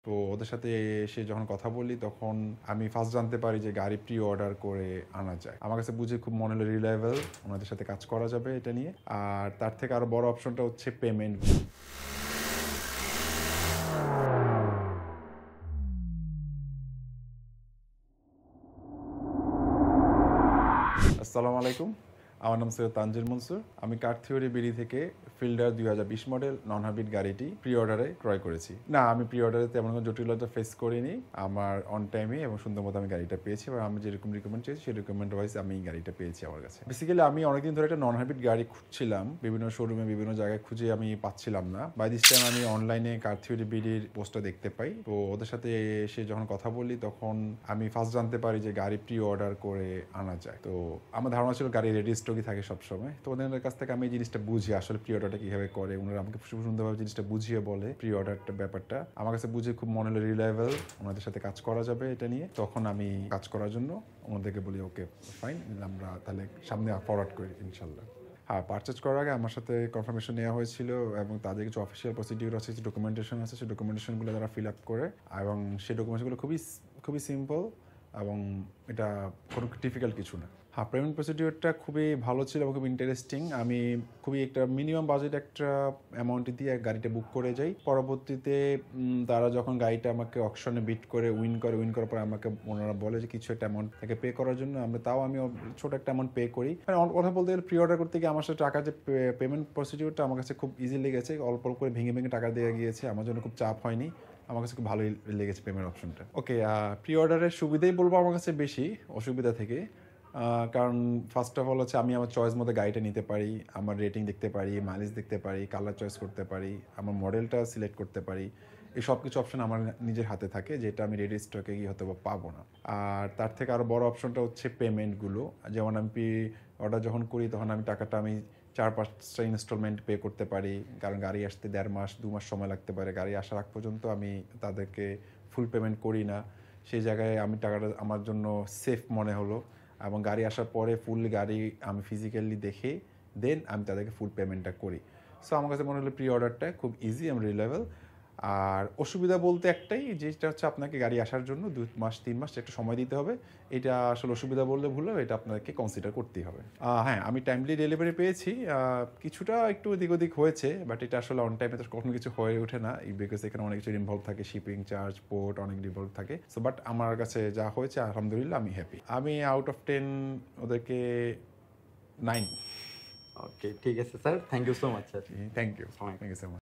তো ওদের সাথে এসে যখন কথা বলি তখন আমি ফার্স্ট জানতে পারি যে গাড়ি প্রি অর্ডার করে আনা যায়। আমার কাছে বুঝে খুব মনে হলো রিলায়েবল, ওনাদের সাথে কাজ করা যাবে এটা নিয়ে। আর তার থেকে আরো বড় অপশনটা হচ্ছে পেমেন্ট। আসসালামু আলাইকুম, আমার নাম সৈয়দ তানজিল মনসুর। আমি কার থিওরি বিডি থেকে ফিল্ডার 2020 মডেল নন হাইব্রিড গাড়িটি প্রি অর্ডারে ক্রয় করেছি। না, আমি প্রি অর্ডারে তেমন কোনো জটিলতা ফেস করিনি। আমার অন টাইমে এবং সুন্দর মতো আমি গাড়িটা পেয়েছি এবং আমি যেরকম রিকমেন্ড চেয়েছি সেই রিকমেন্ড ওয়াইজ আমি গাড়িটা পেয়েছি আমার কাছে। বেসিক্যালি আমি অনেকদিন ধরে একটা নন হাইব্রিড গাড়ি খুঁজছিলাম, বিভিন্ন শোরুমে বিভিন্ন জায়গায় খুঁজে আমি পাচ্ছিলাম না। বাই দিস টাইম আমি অনলাইনে কার থিওরি বিডির পোস্টটা দেখতে পাই। তো ওদের সাথে এসে যখন কথা বলি তখন আমি ফার্স্ট জানতে পারি যে গাড়ি প্রি অর্ডার করে আনা যায়। তো আমার ধারণা ছিল গাড়ি রেডি স্টকই থাকে সবসময়। তো ওদের কাছ থেকে আমি এই জিনিসটা বুঝি আসলে প্রি অর্ডারটা কিভাবে করে। ওনারা আমাকে সুন্দরভাবে জিনিসটা বুঝিয়ে বলে প্রি অর্ডারটা ব্যাপারটা। আমার কাছে বুঝে খুব মনে হলো রিলায়েবল, ওনাদের সাথে কাজ করা যাবে এটা নিয়ে। তখন আমি কাজ করার জন্য ওনাদেরকে বলি ওকে ফাইন, আমরা তাহলে সামনে ফরওয়ার্ড করি ইনশাল্লাহ। হ্যাঁ, পারচেজ করার আগে আমার সাথে কনফার্মেশন নেওয়া হয়েছিল এবং তাদের কিছু অফিসিয়াল প্রসিডিউর আছে, কিছু ডকুমেন্টেশন আছে, সেই ডকুমেন্টেশনগুলো তারা ফিল আপ করে এবং সেই ডকুমেন্টসগুলো খুবই খুবই সিম্পল এবং এটা কোনো ডিফিকাল্ট কিছু না। হ্যাঁ, পেমেন্ট প্রসিডিউরটা খুবই ভালো ছিল এবং খুব ইন্টারেস্টিং। আমি খুবই একটা মিনিমাম বাজেট একটা অ্যামাউন্ট দিয়ে গাড়িটা বুক করে যাই। পরবর্তীতে তারা যখন গাড়িটা আমাকে অকশনে বিট করে উইন করার পর আমাকে ওনারা বলে যে কিছু একটা অ্যামাউন্ট তাকে পে করার জন্য। আমি ছোট একটা অ্যামাউন্ট পে করি। মানে কথা বলতে গেলে প্রি অর্ডার করতে গিয়ে আমার সাথে টাকা যে পেমেন্ট প্রসিডিউরটা আমার কাছে খুব ইজি লেগেছে। অল্প অল্প করে ভেঙে ভেঙে টাকা দিয়ে গিয়েছে, আমার জন্য খুব চাপ হয়নি। আমার কাছে খুব ভালোই লেগেছে পেমেন্ট অপশনটা। ওকে, প্রি অর্ডারের সুবিধাই বলবো আমার কাছে বেশি অসুবিধা থেকে। কারণ ফার্স্ট অফ অল হচ্ছে আমি আমার চয়েস মতো গাড়িটা নিতে পারি, আমার রেটিং দেখতে পারি, মাইলেজ দেখতে পারি, কালার চয়েস করতে পারি, আমার মডেলটা সিলেক্ট করতে পারি। এই সব কিছু অপশন আমার নিজের হাতে থাকে, যেটা আমি রেডি স্টকে গিয়ে হয়তো পাবো না। আর তার থেকে আরও বড় অপশনটা হচ্ছে পেমেন্টগুলো। যেমন আমি প্রি অর্ডার যখন করি তখন আমি টাকাটা 4-5টা ইনস্টলমেন্ট পে করতে পারি, কারণ গাড়ি আসতে 1.5 মাস 2 মাস সময় লাগতে পারে। গাড়ি আসার আগ পর্যন্ত আমি তাদেরকে ফুল পেমেন্ট করি না। সেই জায়গায় আমি টাকাটা আমার জন্য সেফ মনে হলো এবং গাড়ি আসার পরে ফুল গাড়ি আমি ফিজিক্যালি দেখে দেন আমি তাদেরকে ফুল পেমেন্টটা করি। সো আমার কাছে মনে হলো প্রি অর্ডারটা খুব ইজি এবং রিলায়েবল। আর অসুবিধা বলতে একটাই, যেটা হচ্ছে আপনাকে গাড়ি আসার জন্য 2 মাস 3 মাস একটা সময় দিতে হবে। এটা আসলে অসুবিধা বললে ভুল হবে, এটা আপনাকে কনসিডার করতেই হবে। হ্যাঁ, আমি টাইমলি ডেলিভারি পেয়েছি। কিছুটা একটু এদিক ওদিক হয়েছে, বাট এটা আসলে অন টাইমে তো কখনো কিছু হয়ে ওঠে না, বিকজ এখানে অনেক কিছু ইনভলভ থাকে, শিপিং চার্জ, পোর্ট, অনেক ইনভলভ থাকে। সো বাট আমার কাছে যা হয়েছে আলহামদুলিল্লাহ আমি হ্যাপি। আমি আউট অফ 10 ওদেরকে 9। ওকে, ঠিক আছে sir. Thank you so much sir. Thank you, আসসালামু আলাইকুম। Thank you so much.